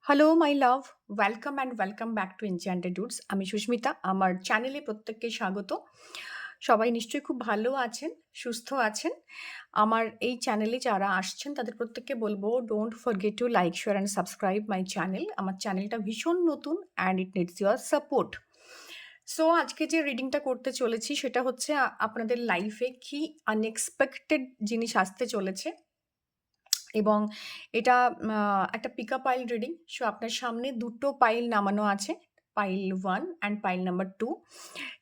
Hello my love, welcome and welcome back to enchanted roots. আমি সুস্মিতা। আমার চ্যানেলে প্রত্যেককে স্বাগত। সবাই নিশ্চয়ই খুব ভালো আছেন, সুস্থ আছেন। আমার এই চ্যানেলে যারা আসছেন তাদের প্রত্যেককে বলবো, don't forget to like, share and subscribe my channel. আমার চ্যানেলটা ভীষণ নতুন and it needs your support. So আজকে যে রিডিংটা করতে চলেছি সেটা হচ্ছে আপনাদের লাইফে কি আনএক্সপেক্টেড জিনিস আসতে চলেছে, এবং এটা একটা পিকআপ পাইল রিডিং। সো আপনার সামনে দুটো পাইল নামানো আছে, পাইল 1 অ্যান্ড পাইল নাম্বার 2।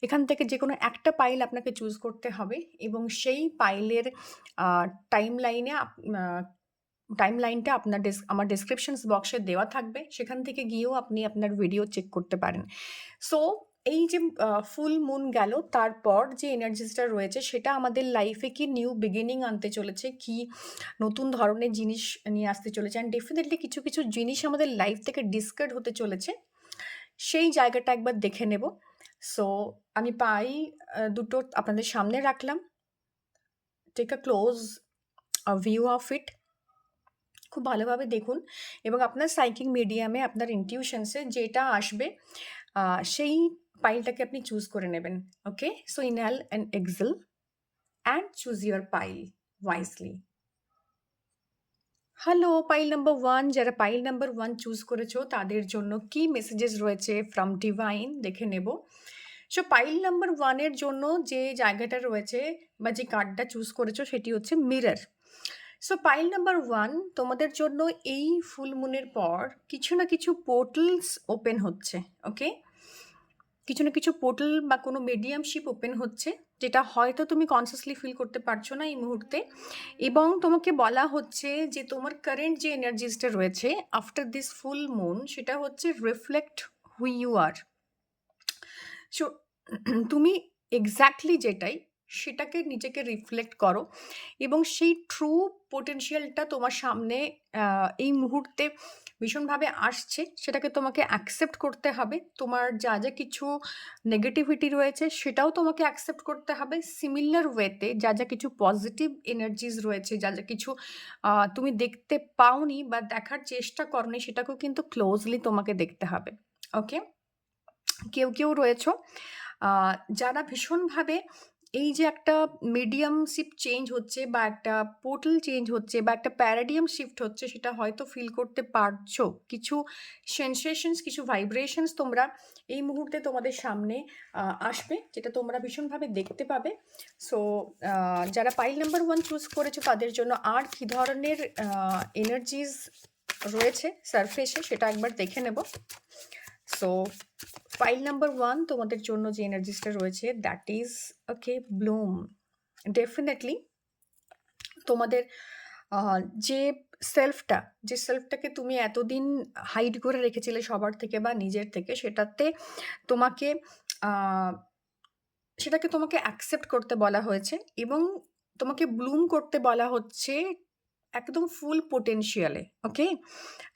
এখান থেকে যেকোনো একটা পাইল আপনাকে চুজ করতে হবে, এবং সেই পাইলের টাইম লাইনে টাইম লাইনটা আপনার আমার ডেসক্রিপশনস বক্সে দেওয়া থাকবে। সেখান থেকে গিয়েও আপনি আপনার ভিডিও চেক করতে পারেন। সো এই যে ফুল মুন গেল, তারপর যে এনার্জিসটা রয়েছে সেটা আমাদের লাইফে কি নিউ বিগিনিং আনতে চলেছে, কি নতুন ধরনের জিনিস নিয়ে আসতে চলেছে, অ্যান্ড ডেফিনেটলি কিছু কিছু জিনিস আমাদের লাইফ থেকে ডিসকার্ড হতে চলেছে। সেই জায়গাটা একবার দেখে নেব। সো আমি পাই দুটো আপনাদের সামনে রাখলাম। Take a close view of it. খুব ভালোভাবে দেখুন, এবং আপনার সাইকিক মিডিয়ামে, আপনার ইনটিউশনসে যেটা আসবে সেই পাইলটাকে আপনি চুজ করে নেবেন। Okay, so inhale and exhale and choose your pile wisely. Hello pile number 1, যারা পাইল নাম্বার 1 চুজ করেছো তাদের জন্য কি মেসেজেস রয়েছে ফ্রম ডিভাইন দেখে নেব। সো পাইল নাম্বার 1 এর জন্য যে জায়গাটা রয়েছে বা যে কার্ডটা চুজ করেছো সেটি হচ্ছে মিরর। সো পাইল নাম্বার 1, তোমাদের জন্য এই ফুল মুনের পর কিছু না কিছু পোর্টালস ওপেন হচ্ছে। ওকে, কিছু না কিছু পোর্টাল বা কোনো মিডিয়ামশিপ ওপেন হচ্ছে, যেটা হয়তো তুমি কনসিয়াসলি ফিল করতে পারছো না এই মুহূর্তে। এবং তোমাকে বলা হচ্ছে যে তোমার কারেন্ট যে এনার্জিসটা রয়েছে আফটার দিস ফুল মুন, সেটা হচ্ছে reflect who you are. So তুমি এক্স্যাক্টলি যেটাই, সেটাকে নিজেকে রিফ্লেক্ট করো, এবং সেই ট্রু পোটেনশিয়ালটা তোমার সামনে এই মুহূর্তে ভীষণভাবে আসছে, সেটাকে তোমাকে অ্যাকসেপ্ট করতে হবে। তোমার যা যা কিছু নেগেটিভিটি রয়েছে সেটাও তোমাকে অ্যাকসেপ্ট করতে হবে। সিমিলার ওয়েতে যা যা কিছু পজিটিভ এনার্জিস রয়েছে, যা যা কিছু তুমি দেখতে পাওনি বা দেখার চেষ্টা করনি, সেটাকেও কিন্তু ক্লোজলি তোমাকে দেখতে হবে। ওকে, কেউ কেউ রয়েছো যারা ভীষণভাবে এই যে একটা মিডিয়ামশিপ চেঞ্জ হচ্ছে বা একটা পোর্টাল চেঞ্জ হচ্ছে বা একটা প্যারাডিয়াম শিফট হচ্ছে, সেটা হয়তো ফিল করতে পারছো। কিছু সেন্সেশনস, কিছু ভাইব্রেশনস তোমরা এই মুহূর্তে তোমাদের সামনে আসবে, যেটা তোমরা ভীষণভাবে দেখতে পাবে। সো যারা পাইল নাম্বার 1 চুজ করেছো তাদের জন্য আর কি ধরনের এনার্জিস রয়েছে সারফেসে সেটা একবার দেখে নেব। সো ফাইল নাম্বার 1 তোমাদের জন্য যে এনার্জিসটা রয়েছে, that is okay Bloom. Definitely তোমাদের যে সেলফটা, যে সেলফটাকে তুমি এতদিন হাইড করে রেখেছিলে সবার থেকে বা নিজের থেকে, সেটাতে তোমাকে আহ, সেটাকে তোমাকে অ্যাকসেপ্ট করতে বলা হয়েছে, এবং তোমাকে ব্লুম করতে বলা হচ্ছে একদম ফুল পোটেনশিয়ালে। Okay,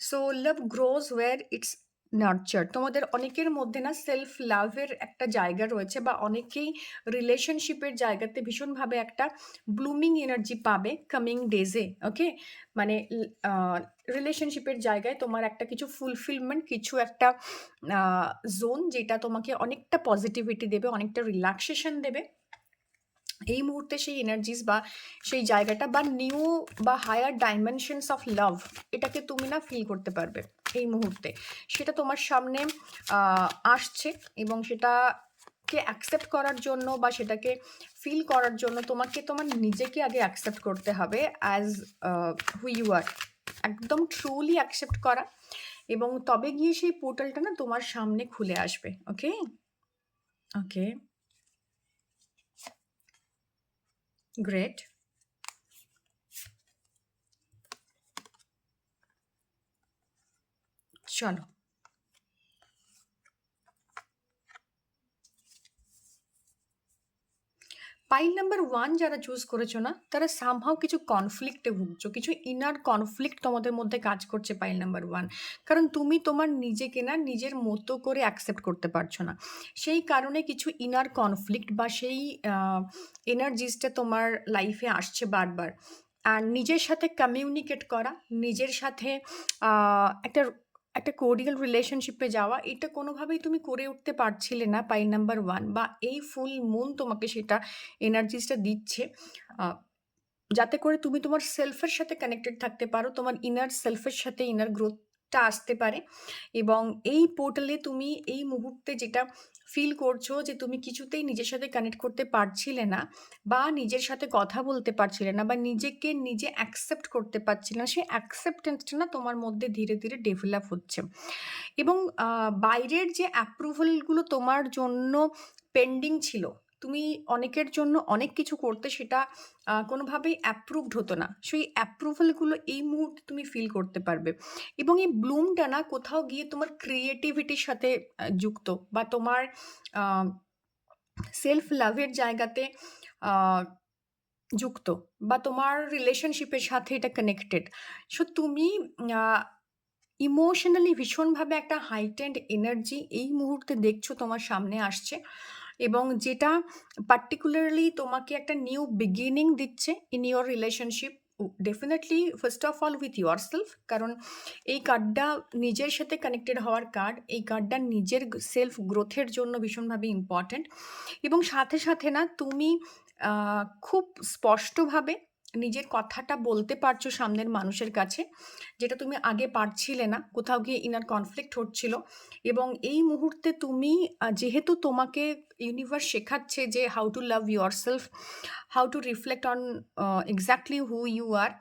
so love grows where it's nurture. তোমাদের অনেকের মধ্যে না সেলফ লাভের একটা জায়গা রয়েছে, বা অনেকেই রিলেশনশিপের জায়গাতে ভীষণভাবে একটা ব্লুমিং এনার্জি পাবে কামিং ডেজে। ওকে, মানে রিলেশনশিপের জায়গায় তোমার একটা কিছু ফুলফিলমেন্ট, কিছু একটা জোন, যেটা তোমাকে অনেকটা পজিটিভিটি দেবে, অনেকটা রিল্যাক্সেশন দেবে। এই মুহূর্তে সেই এনার্জিস বা সেই জায়গাটা বা নিউ বা হায়ার ডাইমেনশনস অফ লাভ, এটাকে তুমি না ফিল করতে পারবে এই মুহূর্তে। সেটা তোমার সামনে আসছে, এবং সেটাকে অ্যাকসেপ্ট করার জন্য বা সেটাকে ফিল করার জন্য তোমাকে তোমার নিজেকে আগে অ্যাকসেপ্ট করতে হবে অ্যাজ হু ইউ আর। একদম ট্রুলি অ্যাকসেপ্ট করা, এবং তবে গিয়ে সেই পোর্টালটা না তোমার সামনে খুলে আসবে। ওকে, ওকে, গ্রেট। চলো, পাইল নাম্বার 1 যারা চুজ করেছো না, তারা সামহাও কিছু কনফ্লিক্টে ভুগছো, কিছু ইনার কনফ্লিক্ট তোমাদের মধ্যে কাজ করছে পাইল নাম্বার 1। কারণ তুমি তোমার নিজেকে না নিজের মতো করে অ্যাকসেপ্ট করতে পারছো না। সেই কারণে কিছু ইনার কনফ্লিক্ট বা সেই এনার্জিসটা তোমার লাইফে আসছে বারবার। আর নিজের সাথে কমিউনিকেট করা, নিজের সাথে একটা একটা কোর্ডিয়াল রিলেশনশিপে যাওয়া, এটা কোনোভাবেই তুমি করে উঠতে পারছিলে না পাইল নাম্বার 1, বা এই ফুল মুন তোমাকে সেটা এনার্জিসটা দিচ্ছে। আ যাতে করে তুমি তোমার সেলফের সাথে কানেক্টেড থাকতে পারো, তোমার ইনার সেলফের সাথে ইনার গ্রোথটা আসতে পারে। এবং এই পোর্টালে তুমি এই মুহূর্তে যেটা ফিল করছো যে তুমি কিছুতেই নিজের সাথে কানেক্ট করতে পারছিলে না, বা নিজের সাথে কথা বলতে পারছিলে না, বা নিজেকে নিজে অ্যাকসেপ্ট করতে পারছিলে না, সেই অ্যাকসেপ্টেন্সটা না তোমার মধ্যে ধীরে ধীরে ডেভেলপ হচ্ছে। এবং বাইরের যে অ্যাপ্রুভালগুলো তোমার জন্য পেন্ডিং ছিল, তুমি অনেকের জন্য অনেক কিছু করতে, সেটা কোনোভাবেই অ্যাপ্রুভড হতো না। সেই অ্যাপ্রুভালগুলো এই মুহূর্তে তুমি ফিল করতে পারবে। এবং এই ব্লুমটা না কোথাও গিয়ে তোমার ক্রিয়েটিভিটির সাথে যুক্ত, বা তোমার সেলফ লাভের জায়গাতে আ যুক্ত, বা তোমার রিলেশনশিপের সাথে এটা কানেক্টেড। সো তুমি আ ইমোশনালি ভীষণভাবে একটা হাইটেন্ড এনার্জি এই মুহূর্তে দেখছো তোমার সামনে আসছে, এবং যেটা পার্টিকুলারলি তোমাকে একটা নিউ বিগিনিং দিচ্ছে in your relationship. Definitely first of all with your self, কারণ এই কার্ডটা নিজের সাথে কানেক্টেড হওয়ার কার্ড। এই কার্ডটা নিজের সেলফ গ্রোথের জন্য ভীষণভাবে ইম্পর্ট্যান্ট। এবং সাথে সাথে না তুমি খুব স্পষ্টভাবে নিজের কথাটা বলতে পারছো সামনের মানুষের কাছে, যেটা তুমি আগে পারছিলে না, কোথাও গিয়ে ইনার কনফ্লিক্ট হচ্ছিল। এবং এই মুহূর্তে তুমি যেহেতু তোমাকে ইউনিভার্স শেখাচ্ছে যে how to love yourself, how to reflect on exactly who you are,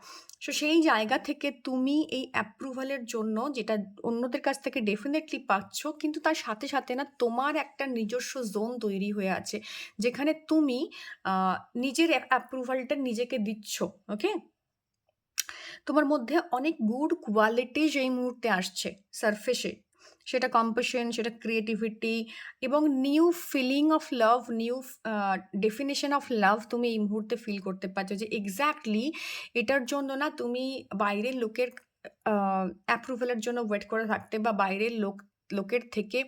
so সেই জায়গা থেকে তুমি এই অ্যাপ্রুভালের জন্য, যেটা অন্যদের কাছ থেকে ডেফিনেটলি পাচ্ছ, কিন্তু তার সাথে সাথে না তোমার একটা নিজস্ব জোন তৈরি হয়ে আছে, যেখানে তুমি নিজের অ্যাপ্রুভালটা নিজেকে দিচ্ছ। ওকে, তোমার মধ্যে অনেক গুড কোয়ালিটিজ এই মুহূর্তে আসছে সারফেসে, সেটা কম্পাশন, সেটা ক্রিয়েটিভিটি, এবং new feeling of love, new definition of love তুমি এই মুহূর্তে ফিল করতে পারছো, যে এক্স্যাক্টলি এটার জন্য না তুমি বাইরের লোকের অ্যাপ্রুভালের জন্য ওয়েট করে থাকতে, বা বাইরের লোকের থেকে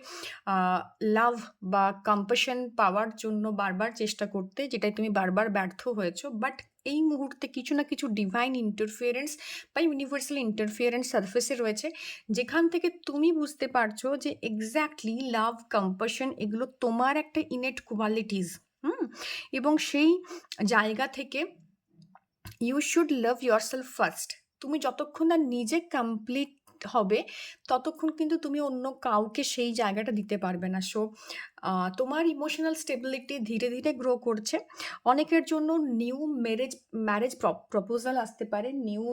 লাভ বা কম্পাশন পাওয়ার জন্য বারবার চেষ্টা করতে, যেটাই তুমি বারবার ব্যর্থ হয়েছো। বাট এই মুহূর্তে কিছু না কিছু ডিভাইন ইন্টারফিয়ারেন্স বা ইউনিভার্সাল ইন্টারফিয়ারেন্স সারফেসে রয়েছে, যেখান থেকে তুমি বুঝতে পারছো যে এক্স্যাক্টলি লাভ, কম্পাশন এগুলো তোমার একটা ইনেট কোয়ালিটিস। এবং সেই জায়গা থেকে you should love yourself first. তুমি যতক্ষণ না নিজে কমপ্লিট হবে, ততক্ষণ কিন্তু তুমি অন্য কাউকে সেই জায়গাটা দিতে পারবে না। সো তোমার ইমোশনাল স্টেবিলিটি ধীরে ধীরে গ্রো করছে। অনেকের জন্য নিউ ম্যারেজ প্রপোজাল আসতে পারে, নিউ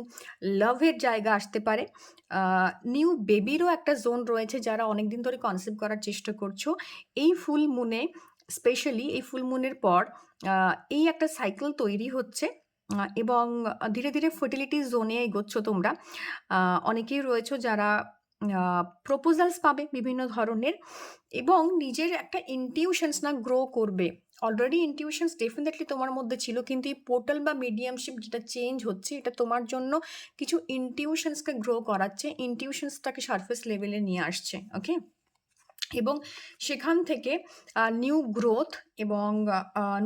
লাভের জায়গা আসতে পারে, নিউ বেবিরও একটা জোন রয়েছে, যারা অনেকদিন ধরে কনসেপ্ট করার চেষ্টা করছো। এই ফুল মুনে, স্পেশালি এই ফুল মুনের পর এই একটা সাইকেল তৈরি হচ্ছে। এবং ধীরে ধীরে ফার্টিলিটি জোনে এগোচ্ছ তোমরা। অনেকেই রয়েছো যারা প্রপোজালস পাবে বিভিন্ন ধরনের, এবং নিজের একটা ইনটিউশনস না গ্রো করবে। অলরেডি ইনটিউশনস ডেফিনেটলি তোমার মধ্যে ছিল, কিন্তু এই পোর্টাল বা মিডিয়ামশিপ যেটা চেঞ্জ হচ্ছে, এটা তোমার জন্য কিছু ইনটিউশনসকে গ্রো করাচ্ছে, ইনটিউশনসটাকে সারফেস লেভেলে নিয়ে আসছে। ওকে, এবং সেখান থেকে নিউ গ্রোথ এবং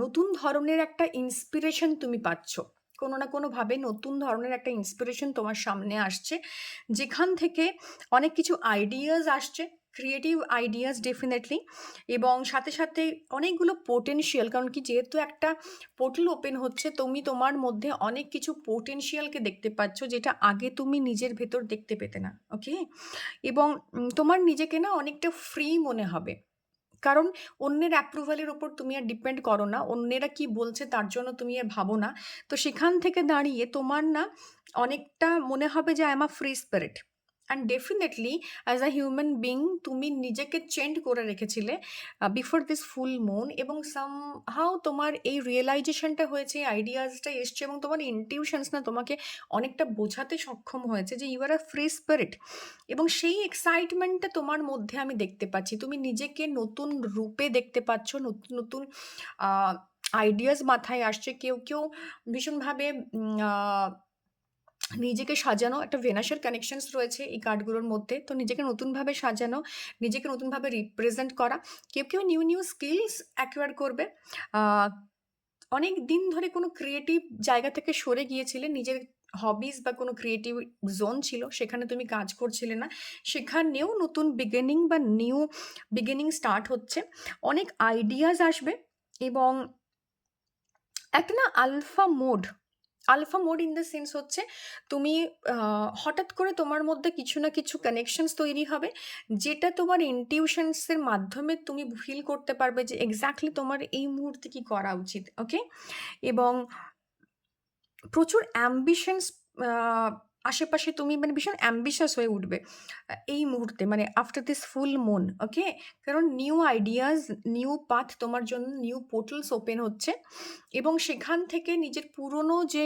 নতুন ধরনের একটা ইন্সপিরেশন তুমি পাচ্ছ। কোনো না কোনোভাবে নতুন ধরনের একটা ইন্সপিরেশন তোমার সামনে আসছে, যেখান থেকে অনেক কিছু আইডিয়াস আসছে, ক্রিয়েটিভ আইডিয়াস ডেফিনেটলি। এবং সাথে সাথে অনেকগুলো পোটেনশিয়াল, কারণ কি যেহেতু একটা পোর্টাল ওপেন হচ্ছে, তুমি তোমার মধ্যে অনেক কিছু পোটেনশিয়ালকে দেখতে পাচ্ছ, যেটা আগে তুমি নিজের ভেতর দেখতে পেতে না। ওকে, এবং তোমার নিজেকে না অনেকটা ফ্রি মনে হবে। কারণ অন্যের অ্যাপ্রুভালের উপর তুমি আর ডিপেন্ড করো না। অন্যেরা কি বলছে তার জন্য তুমি আর ভাবো না। তো সেখান থেকে দাঁড়িয়ে তোমার না অনেকটা মনে হবে যে I am a free spirit. And definitely as a human being তুমি নিজেকে চেঞ্জ করে রেখেছিলে বিফোর দিস ফুল মুন, এবং সামহাউ তোমার এই রিয়েলাইজেশনটা হয়েছে, এই আইডিয়াসটা এসছে, এবং তোমার ইনটিউশনস না তোমাকে অনেকটা বোঝাতে সক্ষম হয়েছে যে you are a free spirit. এবং সেই এক্সাইটমেন্টটা তোমার মধ্যে আমি দেখতে পাচ্ছি। তুমি নিজেকে নতুন রূপে দেখতে পাচ্ছ, নতুন নতুন আইডিয়াস মাথায় আসছে। কেউ কেউ ভীষণভাবে নিজেকে সাজানো, একটা ভেনাসের কানেকশনস রয়েছে এই কার্ডগুলোর মধ্যে। তো নিজেকে নতুনভাবে সাজানো, নিজেকে নতুনভাবে রিপ্রেজেন্ট করা। কেউ কেউ নিউ নিউ স্কিলস অ্যাকোয়ার করবে। অনেক দিন ধরে কোনো ক্রিয়েটিভ জায়গা থেকে সরে গিয়েছিলে, নিজের হবিস বা কোনো ক্রিয়েটিভ জোন ছিল, সেখানে তুমি কাজ করছিলে না, সেখানেও নতুন বিগিনিং বা নিউ বিগিনিং স্টার্ট হচ্ছে। অনেক আইডিয়াজ আসবে এবং একটা না alpha mode in the sense হচ্ছে তুমি হঠাৎ করে তোমার মধ্যে কিছু না কিছু কানেকশনস তৈরি হবে, যেটা তোমার ইনটিউশনসের মাধ্যমে তুমি ফিল করতে পারবে যে এক্স্যাক্টলি তোমার এই মুহূর্তে কি করা উচিত। ওকে, এবং প্রচুর অ্যাম্বিশনস আশেপাশে তুমি মানে ভীষণ অ্যাম্বিশাস হয়ে উঠবে এই মুহূর্তে, মানে আফটার দিস ফুল মুন। ওকে, কারণ নিউ আইডিয়াজ, নিউ পাথ তোমার জন্য, নিউ পোর্টালস ওপেন হচ্ছে এবং সেখান থেকে নিজের পুরনো যে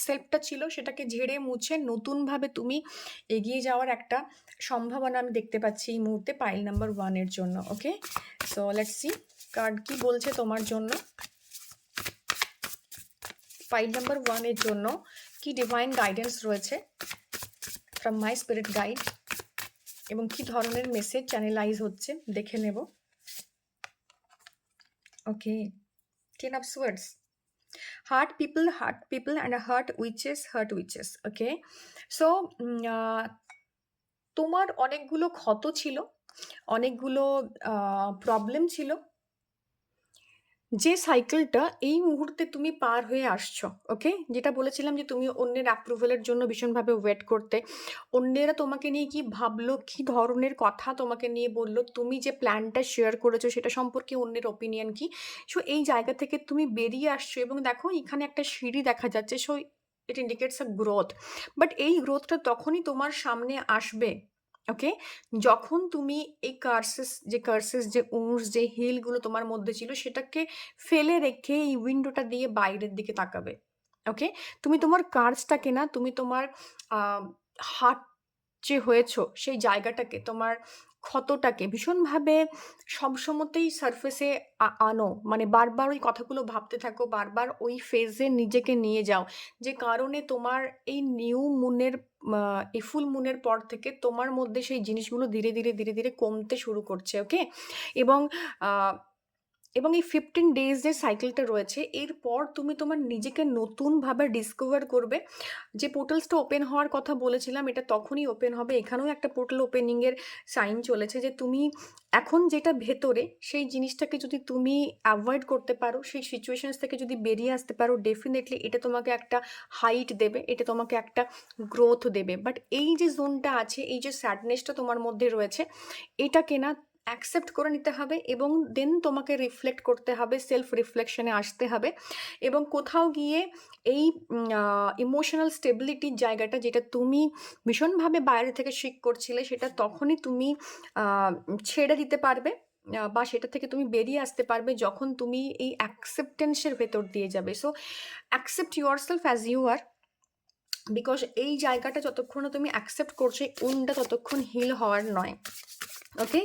সেলফটা ছিল সেটাকে ঝেড়ে মুছে নতুনভাবে তুমি এগিয়ে যাওয়ার একটা সম্ভাবনা আমি দেখতে পাচ্ছি এই মুহূর্তে পাইল নাম্বার 1 এর জন্য। ওকে, সো লেটস সি কার্ড কি বলছে তোমার জন্য। ফাইল নাম্বার 1 এর জন্য কি ডিভাইন গাইডেন্স রয়েছে ফ্রম মাই স্পিরিট গাইড এবং কি ধরনের মেসেজ চ্যানেলাইজ হচ্ছে দেখে নেব। ওকে, 10 of swords, heart people and a hurt witches. Okay, so তোমার অনেকগুলো ক্ষত ছিল, অনেকগুলো প্রবলেম ছিল, যে সাইকেলটা এই মুহূর্তে তুমি পার হয়ে আসছো। ওকে, যেটা বলেছিলাম যে তুমি অন্যের অ্যাপ্রুভালের জন্য ভীষণভাবে ওয়েট করতে, অন্যেরা তোমাকে নিয়ে কি ভাবলো, কি ধরনের কথা তোমাকে নিয়ে বললো, তুমি যে প্ল্যানটা শেয়ার করেছো সেটা সম্পর্কে অন্যের ওপিনিয়ন কি। সো এই জায়গা থেকে তুমি বেরিয়ে আসছো এবং দেখো এখানে একটা সিঁড়ি দেখা যাচ্ছে। So it indicates a growth, but এই গ্রোথটা তখনই তোমার সামনে আসবে ওকে, যখন তুমি এই কার্সেস যে উঁস যে হিলগুলো তোমার মধ্যে ছিল সেটাকে ফেলে রেখে এই উইন্ডোটা দিয়ে বাইরের দিকে তাকাবে। ওকে, তুমি তোমার কার্সটাকে না, তুমি তোমার হার্ট যে হয়েছো সেই জায়গাটাকে, তোমার ক্ষতটাকে ভীষণভাবে সবসময়তেই সারফেসে আনো, মানে বারবার ওই কথাগুলো ভাবতে থাকো, বারবার ওই ফেজে নিজেকে নিয়ে যাও, যে কারণে তোমার এই নিউ মুনের এই ফুল মুনের পর থেকে তোমার মধ্যে সেই জিনিসগুলো ধীরে ধীরে ধীরে ধীরে কমতে শুরু করছে। ওকে, এবং আহ, এবং এই 15 ডেজ যে সাইকেলটা রয়েছে এরপর তুমি তোমার নিজেকে নতুনভাবে ডিসকভার করবে। যে পোর্টালসটা ওপেন হওয়ার কথা বলেছিলাম এটা তখনই ওপেন হবে, এখানেও একটা পোর্টাল ওপেনিংয়ের সাইন চলেছে, যে তুমি এখন যেটা ভেতরে সেই জিনিসটাকে যদি তুমি অ্যাভয়েড করতে পারো, সেই সিচুয়েশনস থেকে যদি বেরিয়ে আসতে পারো, ডেফিনেটলি এটা তোমাকে একটা হাইট দেবে, এটা তোমাকে একটা গ্রোথ দেবে। বাট এই যে জোনটা আছে, এই যে স্যাডনেসটা তোমার মধ্যে রয়েছে, এটাকে না অ্যাকসেপ্ট করে নিতে হবে এবং দেন তোমাকে রিফ্লেক্ট করতে হবে, সেলফ রিফ্লেকশনে আসতে হবে এবং কোথাও গিয়ে এই ইমোশনাল স্টেবিলিটির জায়গাটা যেটা তুমি ভীষণভাবে বাইরে থেকে শিক করছিলে, সেটা তখনই তুমি ছেড়ে দিতে পারবে বা সেটা থেকে তুমি বেরিয়ে আসতে পারবে যখন তুমি এই অ্যাকসেপ্টেন্সের ভেতর দিয়ে যাবে। So accept yourself as you are, because এই জায়গাটা যতক্ষণ না তুমি অ্যাকসেপ্ট করছো, উনটা ততক্ষণ হিল হওয়ার নয়। ওকে,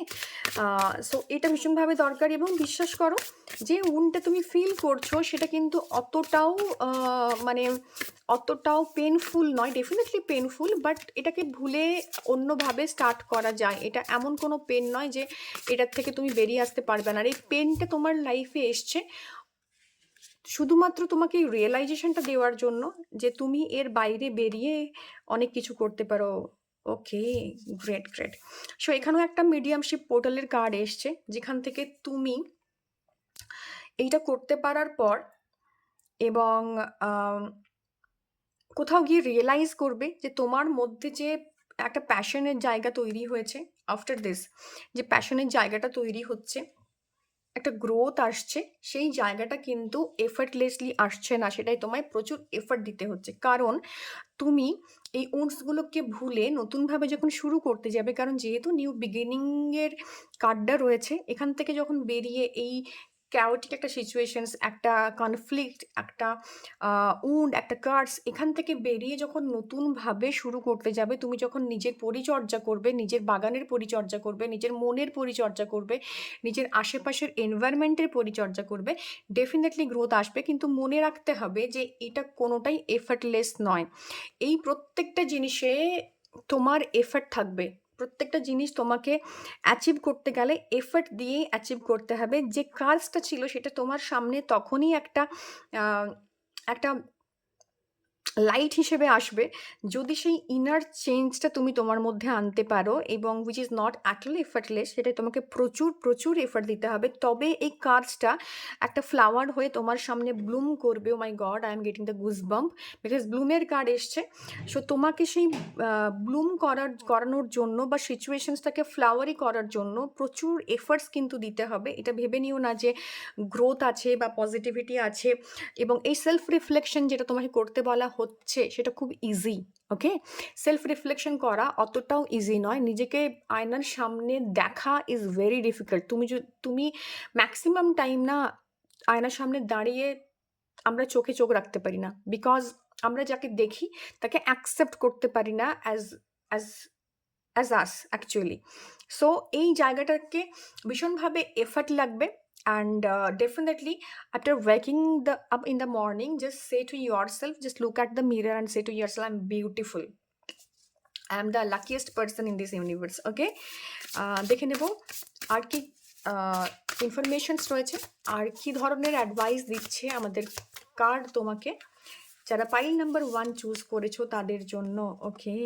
সো এটা ভীষণভাবে দরকার এবং বিশ্বাস করো যে উনটা তুমি ফিল করছো সেটা কিন্তু মানে অতটাও পেনফুল নয়, ডেফিনেটলি পেনফুল, বাট এটাকে ভুলে অন্যভাবে স্টার্ট করা যায়। এটা এমন কোনো পেন নয় যে এটার থেকে তুমি বেরিয়ে আসতে পারবে না। আর এই পেনটা তোমার লাইফে এসছে শুধুমাত্র তোমাকে এই রিয়েলাইজেশনটা দেওয়ার জন্য যে তুমি এর বাইরে বেরিয়ে অনেক কিছু করতে পারো। ওকে, গ্রেট গ্রেট। সো এখানেও একটা মিডিয়ামশিপ পোর্টালের কার্ড এসছে, যেখান থেকে তুমি এইটা করতে পারার পর এবং কোথাও গিয়ে রিয়েলাইজ করবে যে তোমার মধ্যে যে একটা প্যাশনের জায়গা তৈরি হয়েছে, আফটার দিস যে প্যাশনের জায়গাটা তৈরি হচ্ছে, একটা গ্রোথ আসছে, সেই জায়গাটা কিন্তু এফর্টলেসলি আসছে না, সেটাই তোমায় প্রচুর এফর্ট দিতে হচ্ছে। কারণ তুমি এই ওটসগুলোকে ভুলে নতুনভাবে যখন শুরু করতে যাবে, কারণ যেহেতু নিউ বিগিনিংয়ের কার্ডটা রয়েছে, এখান থেকে যখন বেরিয়ে এই ক্যাওটিক একটা সিচুয়েশনস, একটা কনফ্লিক্ট, একটা একটা কার্স, এখান থেকে বেরিয়ে যখন নতুনভাবে শুরু করতে যাবে, তুমি যখন নিজের পরিচর্যা করবে, নিজের বাগানের পরিচর্যা করবে, নিজের মনের পরিচর্যা করবে, নিজের আশেপাশের এনভায়রনমেন্টের পরিচর্যা করবে, ডেফিনেটলি গ্রোথ আসবে। কিন্তু মনে রাখতে হবে যে এটা কোনোটাই এফর্টলেস নয়। এই প্রত্যেকটা জিনিসে তোমার এফর্ট থাকবে, প্রত্যেকটা জিনিস তোমাকে অ্যাচিভ করতে গেলে এফর্ট দিয়েই অ্যাচিভ করতে হবে। যে কাজটা ছিল সেটা তোমার সামনে তখনই একটা আহ, একটা লাইট হিসেবে আসবে যদি সেই ইনার চেঞ্জটা তুমি তোমার মধ্যে আনতে পারো, এবং হুইচ ইজ নট অ্যাটলি এফার্টলেস, সেটা তোমাকে প্রচুর প্রচুর এফার্ট দিতে হবে, তবে এই কাজটা একটা ফ্লাওয়ার হয়ে তোমার সামনে ব্লুম করবে। Oh my god, I am getting the goose bump, because ব্লুমের কার্ড এসছে। সো তোমাকে সেই ব্লুম করানোর জন্য বা সিচুয়েশনসটাকে ফ্লাওয়ারি করার জন্য প্রচুর এফার্টস কিন্তু দিতে হবে। এটা ভেবে নিও না যে গ্রোথ আছে বা পজিটিভিটি আছে, এবং এই সেলফ রিফ্লেকশন যেটা তোমাকে করতে বলা হচ্ছে সেটা খুব ইজি। ওকে, সেলফ রিফ্লেকশন করা অতটাও ইজি নয়। নিজেকে আয়নার সামনে দেখা ইজ ভেরি ডিফিকাল্ট। তুমি ম্যাক্সিমাম টাইম না আয়নার সামনে দাঁড়িয়ে আমরা চোখে চোখ রাখতে পারি না, বিকজ আমরা যাকে দেখি তাকে অ্যাকসেপ্ট করতে পারি না as as as us actually. So এই জায়গাটাকে ভীষণভাবে এফার্ট লাগবে। And definitely after waking the up in the morning, just say to yourself, just look at the mirror and say to yourself, I am beautiful, I am the luckiest person in this universe. Okay, দেখে নেব আর কি informations রয়েছে, আর কি ধরনের advice দিচ্ছে আমাদের card তোমাকে, যারা পাইল নাম্বার 1 চুজ করেছো তাদের জন্য। ওকে,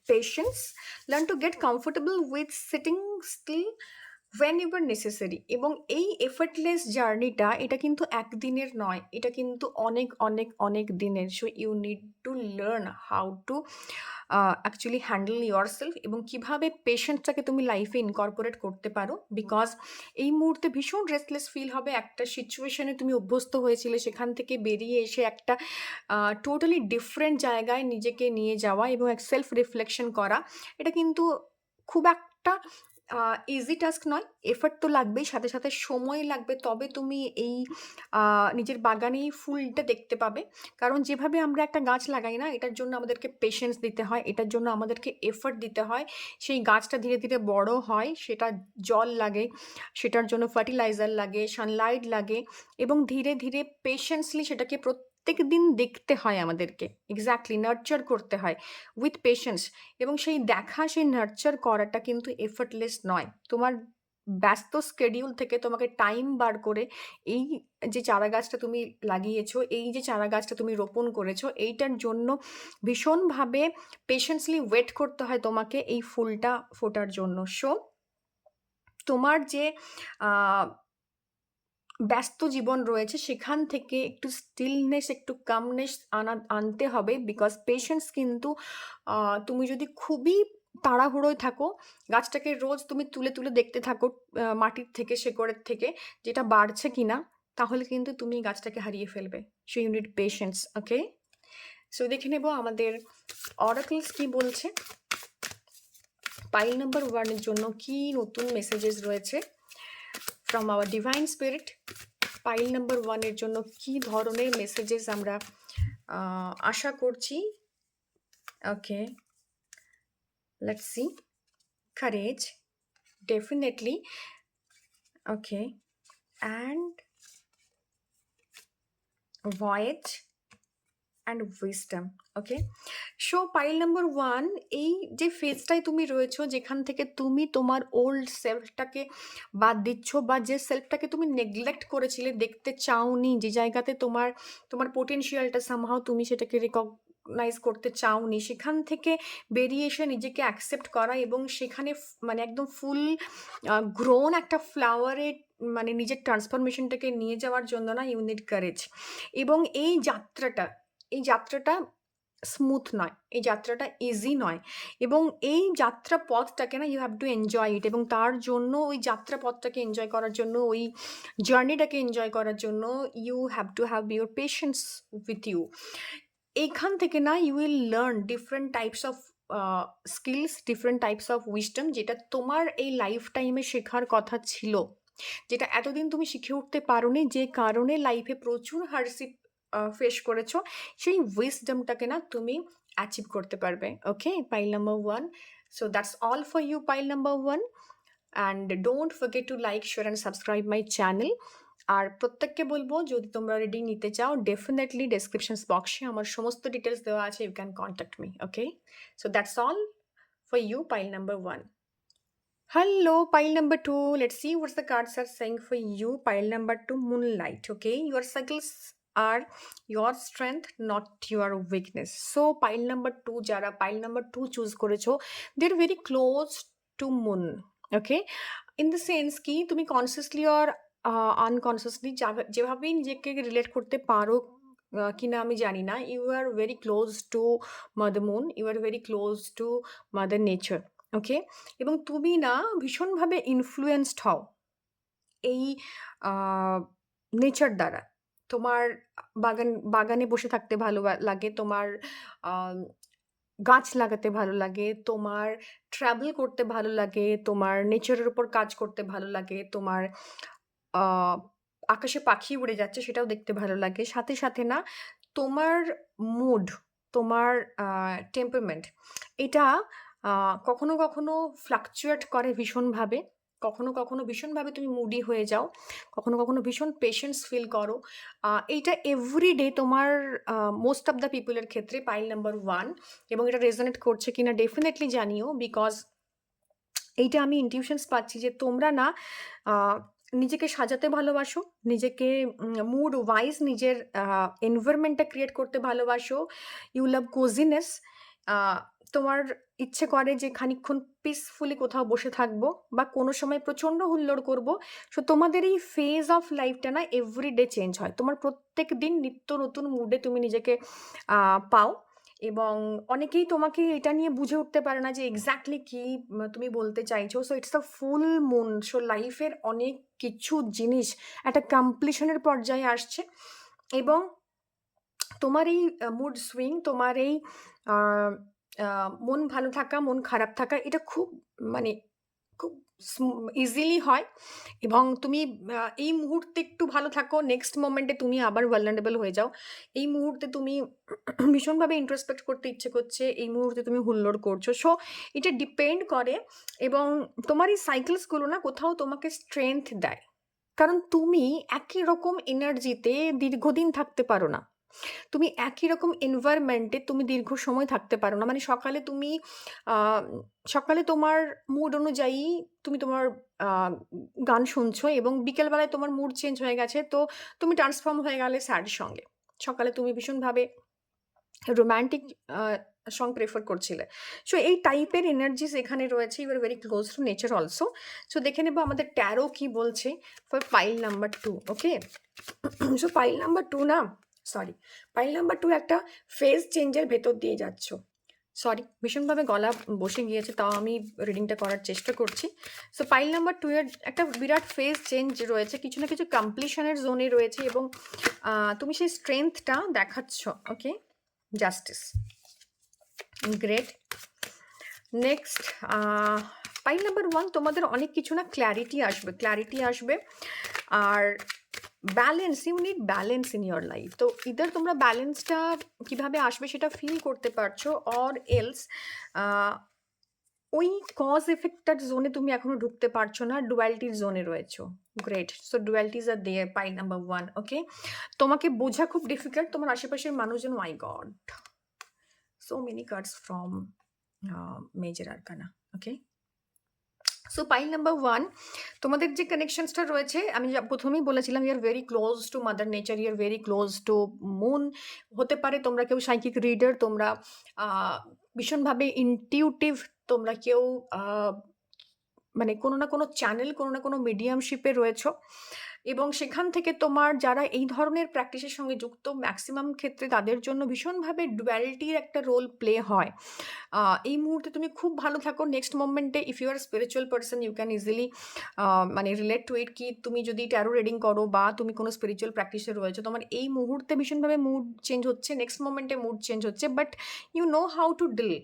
patience, learn to get comfortable with sitting still whenever necessary। এবং এই এফর্টলেস জার্নিটা এটা কিন্তু একদিনের নয়, এটা কিন্তু অনেক অনেক অনেক দিনের। So you need to learn how to actually handle yourself, এবং কিভাবে পেশেন্টটাকে তুমি লাইফে ইনকর্পোরেট করতে পারো। বিকজ এই মুহূর্তে ভীষণ রেস্টলেস ফিল হবে, একটা সিচুয়েশনে তুমি অভ্যস্ত হয়েছিলে সেখান থেকে বেরিয়ে এসে একটা টোটালি ডিফারেন্ট জায়গায় নিজেকে নিয়ে যাওয়া এবং এক সেলফ রিফ্লেকশন করা, এটা কিন্তু খুব একটা ইজি টাস্ক নয়। এফর্ট তো লাগবেই, সাথে সাথে সময় লাগবে, তবে তুমি এই নিজের বাগানেই ফুলটা দেখতে পাবে। কারণ যেভাবে আমরা একটা গাছ লাগাই না, এটার জন্য আমাদেরকে পেশেন্স দিতে হয়, এটার জন্য আমাদেরকে এফর্ট দিতে হয়। সেই গাছটা ধীরে ধীরে বড় হয়, সেটা জল লাগে, সেটার জন্য ফার্টিলাইজার লাগে, সানলাইট লাগে, এবং ধীরে ধীরে পেশেন্সলি সেটাকে প্রত্যেক দিন দেখতে হয় আমাদেরকে, এক্স্যাক্টলি নার্চার করতে হয় উইথ পেশেন্স। এবং সেই দেখা, সেই নার্চার করাটা কিন্তু এফর্টলেস নয়। তোমার ব্যস্ত স্কেডিউল থেকে তোমাকে টাইম বার করে এই যে চারা গাছটা তুমি লাগিয়েছো, এই যে চারা গাছটা তুমি রোপণ করেছো, এইটার জন্য ভীষণভাবে পেশেন্সলি ওয়েট করতে হয় তোমাকে এই ফুলটা ফোটার জন্য। সো তোমার যে ব্যস্ত জীবন রয়েছে সেখান থেকে একটু স্টিলনেস, একটু কামনেস আনতে হবে। বিকজ পেশেন্স কিন্তু তুমি যদি খুবই তাড়াহুড়োয় থাকো, গাছটাকে রোজ তুমি তুলে তুলে দেখতে থাকো মাটির থেকে, শেকড়ের থেকে যেটা বাড়ছে কিনা, তাহলে কিন্তু তুমি গাছটাকে হারিয়ে ফেলবে। So you need patience. Okay, so দেখে নেব আমাদের অরাকলস কি বলছে, পাইল নাম্বার 1 এর জন্য কি নতুন মেসেজেস রয়েছে from our divine spirit. Pile number 1 এর জন্য কি ধরনের মেসেজেস আমরা আশা করছি। Okay, let's see. Courage, definitely. Okay, and voyage and wisdom. Okay, so pile number 1, এই যে ফেজটায় তুমি রয়েছো, যেখান থেকে তুমি তোমার ওল্ড সেলফটাকে বাদ দিচ্ছ, বা যে সেলফটাকে তুমি নেগলেক্ট করেছিলে, দেখতে চাওনি, যে জায়গাতে তোমার তোমার পোটেনশিয়ালটা সামহাও তুমি সেটাকে রিকগনাইজ করতে চাওনি, সেখান থেকে বেরিয়ে এসে নিজেকে অ্যাকসেপ্ট করা, এবং সেখানে মানে একদম ফুল গ্রোন একটা ফ্লাওয়ারে মানে নিজের ট্রান্সফরমেশনটাকে নিয়ে যাওয়ার জন্য না, ইউ নিড কারেজ। এবং এই যাত্রাটা স্মুথ নয়, এই যাত্রাটা ইজি নয়, এবং এই যাত্রা পথটাকে না you have to enjoy it. এবং তার জন্য ওই যাত্রা পথটাকে এনজয় করার জন্য, ওই জার্নিটাকে এনজয় করার জন্য you have to have your patience with you. এইখান থেকে না you will learn different types of skills, different types of wisdom, যেটা তোমার এই লাইফ টাইমে শেখার কথা ছিল, যেটা এতদিন তুমি শিখে উঠতে পারোনি, যে কারণে লাইফে প্রচুর হার্ডশিপ ফেস করেছো, সেই উইজডমটাকে না তুমি অ্যাচিভ করতে পারবে। Okay, pile number 1। So that's all for you, pile number 1। And don't forget to like, share and subscribe my channel. আর প্রত্যেককে বলবো, যদি তোমরা রিডিং নিতে চাও, ডেফিনেটলি ডেসক্রিপশন বক্সে আমার সমস্ত ডিটেলস দেওয়া আছে, you can contact me. Okay, so that's all for you, pile number 1. Hello, pile number 2. Let's see what the cards are saying for you. Pile number 2, moonlight. Okay, your cycles are your strength not your weakness. So pile number 2 যারা pile number 2 choose করেছো, they're very close to moon. Okay, in the sense কি তুমি consciously or unconsciously যেভাবেই নিজেকে relate করতে পারো কিনা আমি জানি না, you are very close to mother moon, you are very close to mother nature. Okay, এবং তুমি না ভীষণভাবে ইনফ্লুয়েন্সড হও এই নেচার দ্বারা। তোমার বাগানে বসে থাকতে ভালো লাগে, তোমার আম, গাছ লাগাতে ভালো লাগে, তোমার ট্রাভেল করতে ভালো লাগে, তোমার নেচারের উপর কাজ করতে ভালো লাগে, তোমার আহ, আকাশে পাখি উড়ে যাচ্ছে সেটাও দেখতে ভালো লাগে। সাথে সাথে না তোমার মুড, তোমার টেম্পারমেন্ট, এটা কখনো কখনো ফ্লাকচুয়েট করে ভীষণভাবে। কখনো কখনো ভীষণভাবে তুমি মুডি হয়ে যাও, কখনো কখনো ভীষণ পেশেন্স ফিল করো। এইটা এভরিডে তোমার মোস্ট অফ দ্য পিপলের ক্ষেত্রে পাইল নাম্বার 1, এবং এটা রেজনেট করছে কিনা ডেফিনেটলি জানিও, বিকজ এইটা আমি ইনটিউশনস পাচ্ছি যে তোমরা না নিজেকে সাজাতে ভালোবাসো, নিজেকে মুড ওয়াইজ নিজের এনভায়রনমেন্টটা ক্রিয়েট করতে ভালোবাসো। You love cosiness. তোমার ইচ্ছে করে যে খানিকক্ষণ পিসফুলি কোথাও বসে থাকবো বা কোনো সময় প্রচণ্ড হুল্লোড় করবো। সো তোমাদের এই ফেজ অফ লাইফটা না এভরিডে চেঞ্জ হয়, তোমার প্রত্যেক দিন নিত্য নতুন মুডে তুমি নিজেকে পাও। এবং অনেকেই তোমাকে এটা নিয়ে বুঝে উঠতে পারে না যে এক্স্যাক্টলি কি তুমি বলতে চাইছো। So it's a full moon. So লাইফের অনেক কিছু জিনিস একটা কমপ্লিশনের পর্যায়ে আসছে, এবং তোমার এই মুড সুইং, তোমার এই মন ভালো থাকা, মন খারাপ থাকা, এটা খুব মানে খুব ইজিলি হয়। এবং তুমি এই মুহূর্তে একটু ভালো থাকো, নেক্সট মোমেন্টে তুমি আবার ভালনারেবল হয়ে যাও। এই মুহূর্তে তুমি ভীষণভাবে ইন্ট্রোস্পেক্ট করতে ইচ্ছে করছে, এই মুহূর্তে তুমি হুল্লোড় করছো। সো এটা ডিপেন্ড করে, এবং তোমার এই সাইকেলসগুলো না কোথাও তোমাকে স্ট্রেংথ দেয়, কারণ তুমি একই রকম এনার্জিতে দীর্ঘদিন থাকতে পারো না। তুমি একই রকম এনভায়রনমেন্টে তুমি দীর্ঘ সময় থাকতে পারো না। মানে সকালে তোমার মুড অনুযায়ী তুমি তোমার গান শুনছো, এবং বিকেলবেলায় তোমার মুড চেঞ্জ হয়ে গেছে, তো তুমি ট্রান্সফর্ম হয়ে গেলে স্যাড সঙ্গে। সকালে তুমি ভীষণভাবে রোম্যান্টিক সং প্রেফার করছিলে। সো এই টাইপের এনার্জিস এখানে রয়েছে। You are very close to nature also. So দেখে নেবো আমাদের ট্যারো কি বলছে for pile number 2। Okay, so pile number 2 না, সরি, পাইল নাম্বার 2 একটা ফেজ চেঞ্জের ভেতর দিয়ে যাচ্ছ। সরি, ভীষণভাবে গলা বসে গিয়েছে, তাও আমি রিডিংটা করার চেষ্টা করছি। সো পাইল নাম্বার 2 এর একটা বিরাট ফেজ চেঞ্জ রয়েছে, কিছু না কিছু কমপ্লিশনের জোনে রয়েছে, এবং তুমি সেই স্ট্রেংথটা দেখাচ্ছ। Okay, justice, great. Next pile number 1, তোমাদের অনেক কিছু না ক্ল্যারিটি আসবে, আর balance, you need balance in your life. তো ইদার তোমরা ব্যালেন্সটা কিভাবে আসবে সেটা ফিল করতে পারছো, অর এলস ওই কজ এফেক্টটার জোনে তুমি এখনো ঢুকতে পারছো না, ডুয়ালিটির জোনে রয়েছো। Great. So dualities are there, pile number 1। Okay, তোমাকে বোঝা খুব ডিফিকাল্ট, তোমার আশেপাশের মানুষজন, my god, so many cards from major arcana. Okay, so pile number 1, তোমাদের যে কানেকশনসটা রয়েছে, আমি প্রথমেই বলেছিলাম, you are very close to mother nature, you are very close to moon. হতে পারে তোমরা কেউ সাইকিক রিডার, তোমরা ভীষণভাবে ইনটিউটিভ, তোমরা কেউ মানে কোনো না কোনো চ্যানেল, কোনো না কোনো মিডিয়ামশিপে রয়েছো, এবং সেখান থেকে তোমার যারা এই ধরনের প্র্যাকটিসের সঙ্গে যুক্ত, ম্যাক্সিমাম ক্ষেত্রে তাদের জন্য ভীষণভাবে ডুয়ালিটির একটা রোল প্লে হয়। এই মুহূর্তে তুমি খুব ভালো থাকো, নেক্সট মোমেন্টে if you are spiritual person, you can easily মানে রিলেট টু ইট, কি তুমি যদি ট্যারো রিডিং করো বা তুমি কোনো স্পিরিচুয়াল প্র্যাকটিসে রয়েছো, তোমার এই মুহূর্তে ভীষণভাবে মুড চেঞ্জ হচ্ছে, নেক্সট মোমেন্টে মুড চেঞ্জ হচ্ছে, but you know how to deal.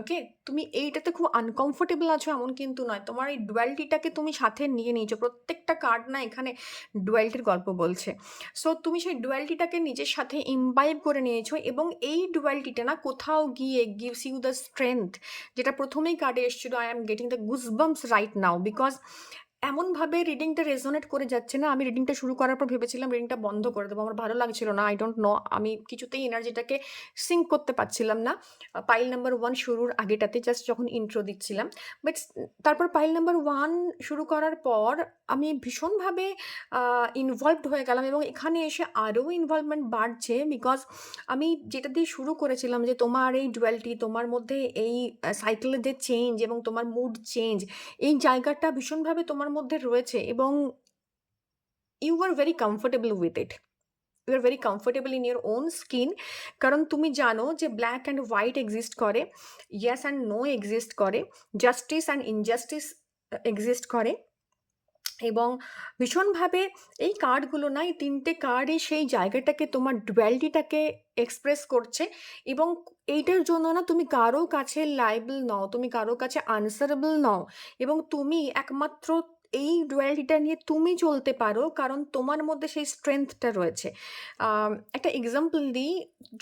Okay, তুমি এইটাতে খুব আনকমফোর্টেবল আছো এমন কিন্তু নয়, তোমার এই ডুয়ালিটিটাকে তুমি সাথে নিয়ে নিয়েছো। প্রত্যেকটা কার্ড না এখানে ডুয়ালিটির গল্প বলছে। সো তুমি সেই ডুয়ালিটিটাকে নিজের সাথে ইমবাইব করে নিয়েছো, এবং এই ডুয়ালিটিটা না কোথাও গিয়ে গিভস ইউ দ্য স্ট্রেংথ, যেটা প্রথমেই কার্ডে এসেছিল, I am getting the goosebumps right now, because এমনভাবে রিডিংটা রেজোনেট করে যাচ্ছে না, আমি রিডিংটা শুরু করার পর ভেবেছিলাম রিডিংটা বন্ধ করে দেবো, আমার ভালো লাগছিল না, আই ডোন্ট নো, আমি কিছুতেই এনার্জিটাকে সিঙ্ক করতে পারছিলাম না পাইল নাম্বার 1 শুরুর আগেটাতে, জাস্ট যখন ইন্ট্রো দিচ্ছিলাম। বাট তারপর পাইল নাম্বার 1 শুরু করার পর আমি ভীষণভাবে ইনভলভড হয়ে গেলাম, এবং এখানে এসে আরও ইনভলভমেন্ট বাড়ছে, বিকজ আমি যেটা দিয়ে শুরু করেছিলাম যে তোমার এই ডুয়ালিটি, তোমার মধ্যে এই সাইকেলের যে চেঞ্জ এবং তোমার মুড চেঞ্জ, এই জায়গাটা ভীষণভাবে তোমার মধ্যে রয়েছে, এবং you are very comfortable with it, you are very comfortable in your own skin. কারণ তুমি জানো যে ব্ল্যাক অ্যান্ড হোয়াইট এক্সিস্ট করে, ইয়েস অ্যান্ড নো এক্সিস্ট করে, জাস্টিস অ্যান্ড ইনজাস্টিস এক্সিস্ট করে, এবং ভীষণভাবে এই কার্ডগুলো না, এই 3টে কার্ডই সেই জায়গাটাকে, তোমার ডুয়ালিটিটাকে এক্সপ্রেস করছে। এবং এইটার জন্য না তুমি কারো কাছে লাইবল নও, তুমি কারো কাছে আনসারেবল নও, এবং তুমি একমাত্র এই ডুয়ালিটিটা নিয়ে তুমি চলতে পারো, কারণ তোমার মধ্যে সেই স্ট্রেংথটা রয়েছে। একটা এক্সাম্পল দিই,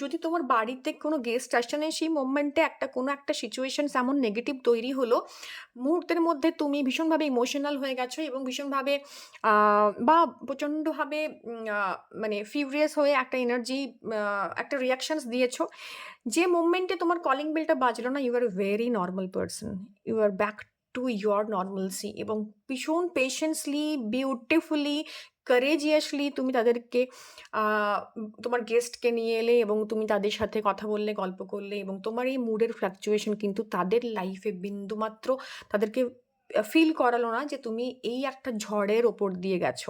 যদি তোমার বাড়িতে কোনো গেস্ট আসছে না, সেই মোমেন্টে কোনো একটা সিচুয়েশনস এমন নেগেটিভ তৈরি হলো, মুহূর্তের মধ্যে তুমি ভীষণভাবে ইমোশনাল হয়ে গেছো, এবং ভীষণভাবে বা প্রচণ্ডভাবে মানে ফিউরিয়াস হয়ে একটা এনার্জি, একটা রিয়াকশনস দিয়েছো, যে মোমেন্টে তোমার কলিং বেলটা বাজলো না, you are very normal person, you are back to your normalcy, এবং ভীষণ পেশেন্সলি, বিউটিফুলি, কারেজিয়াসলি তুমি তাদেরকে তোমার গেস্টকে নিয়ে এলে, এবং তুমি তাদের সাথে কথা বললে, গল্প করলে, এবং তোমার এই মুডের ফ্লাকচুয়েশন কিন্তু তাদের লাইফে বিন্দুমাত্র তাদেরকে ফিল করালো না যে তুমি এই একটা ঝড়ের ওপর দিয়ে গেছো।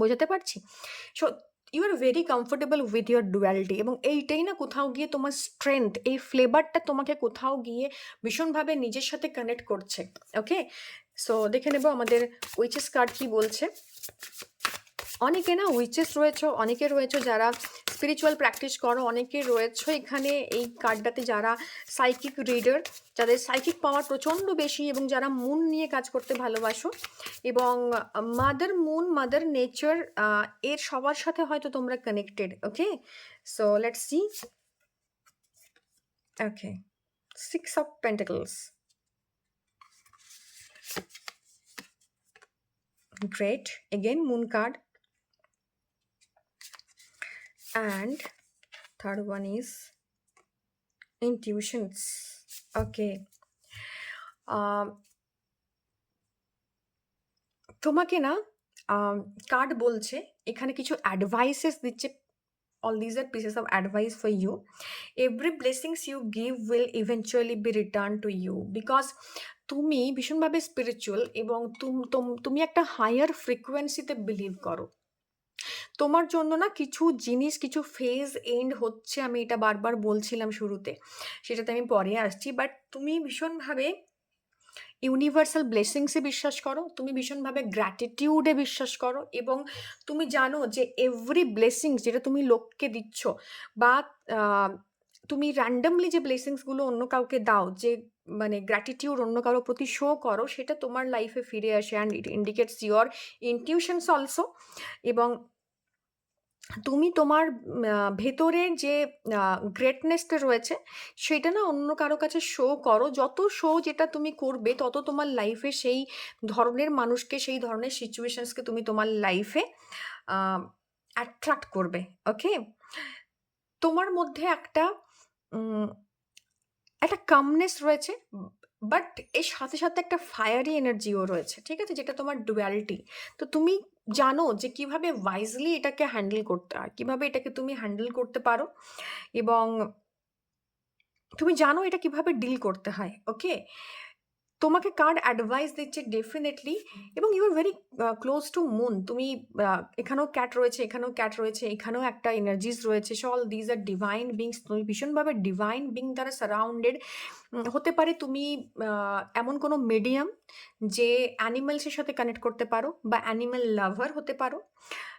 বোঝাতে পারছি? So you are very comfortable with your duality, এবং এইটাই না কোথাও গিয়ে তোমার স্ট্রেংথ, এই ফ্লেভারটা তোমাকে কোথাও গিয়ে ভীষণভাবে নিজের সাথে কানেক্ট করছে। ওকে, সো দেখে নেব আমাদের উইচেস কার্ড কি বলছে। অনেকে না উইচেস রয়েছে, অনেকে রয়েছে যারা স্পিরিচুয়াল প্র্যাকটিস করো, অনেকে রয়েছে এখানে এই কার্ডটাতে যারা সাইকিক রিডার, যাদের সাইকিক পাওয়ার প্রচণ্ড বেশি, এবং যারা মুন নিয়ে কাজ করতে ভালোবাসো, এবং মাদার মুন, মাদার নেচার, এর সবার সাথে হয়তো তোমরা connected. Okay, so let's see. Okay, 6 of Pentacles, great, again moon card, and third one is intuitions. Okay, তোমাকে না কার্ড বলছে, এখানে কিছু অ্যাডভাইসেস দিচ্ছে, all these are pieces of advice for you. Every blessings you give will eventually be returned to you, because তুমি ভীষণভাবে spiritual, এবং তুমি একটা হায়ার ফ্রিকোয়েন্সিতে বিলিভ করো। তোমার জন্য না কিছু জিনিস, কিছু ফেজ এন্ড হচ্ছে, আমি এটা বারবার বলছিলাম শুরুতে, সেটাতে আমি পরে আসছি, বাট তুমি ভীষণভাবে ইউনিভার্সাল ব্লেসিংসে বিশ্বাস করো, তুমি ভীষণভাবে গ্র্যাটিটিউডে বিশ্বাস করো, এবং তুমি জানো যে এভরি ব্লেসিংস যেটা তুমি লোককে দিচ্ছ, বা তুমি র্যান্ডমলি যে ব্লেসিংসগুলো অন্য কাউকে দাও, যে মানে গ্র্যাটিটিউড অন্য কারো প্রতি শো করো, সেটা তোমার লাইফে ফিরে আসে, and it indicates your intuitions also. এবং তুমি তোমার ভেতরের যে গ্রেটনেসটা রয়েছে, সেটা না অন্য কারো কাছে শো করো, যত শো যেটা তুমি করবে, তত তোমার লাইফে সেই ধরনের মানুষকে, সেই ধরনের সিচুয়েশনসকে তুমি তোমার লাইফে অ্যাট্রাক্ট করবে। ওকে, তোমার মধ্যে একটা কামনেস রয়েছে, বাট এর সাথে সাথে একটা ফায়ারি এনার্জিও রয়েছে, ঠিক আছে, যেটা তোমার ডুয়ালিটি। তো তুমি জানো যে কিভাবে ওয়াইজলি এটাকে হ্যান্ডেল করতে হয়, কিভাবে এটাকে তুমি হ্যান্ডেল করতে পারো, এবং তুমি জানো এটা কিভাবে ডিল করতে হয়। ওকে, তোমাকে কার্ড অ্যাডভাইস দিচ্ছে ডেফিনেটলি, এবং you are very close to moon. তুমি এখানেও ক্যাট রয়েছে, এখানেও ক্যাট রয়েছে, এখানেও একটা এনার্জিস রয়েছে, so all these R divine beings. তুমি ভীষণভাবে ডিভাইন বিং দ্বারা সারাউন্ডেড। হতে পারে তুমি এমন কোনো মিডিয়াম যে অ্যানিমেলসের সাথে কানেক্ট করতে পারো, বা অ্যানিমেল লাভার হতে পারো।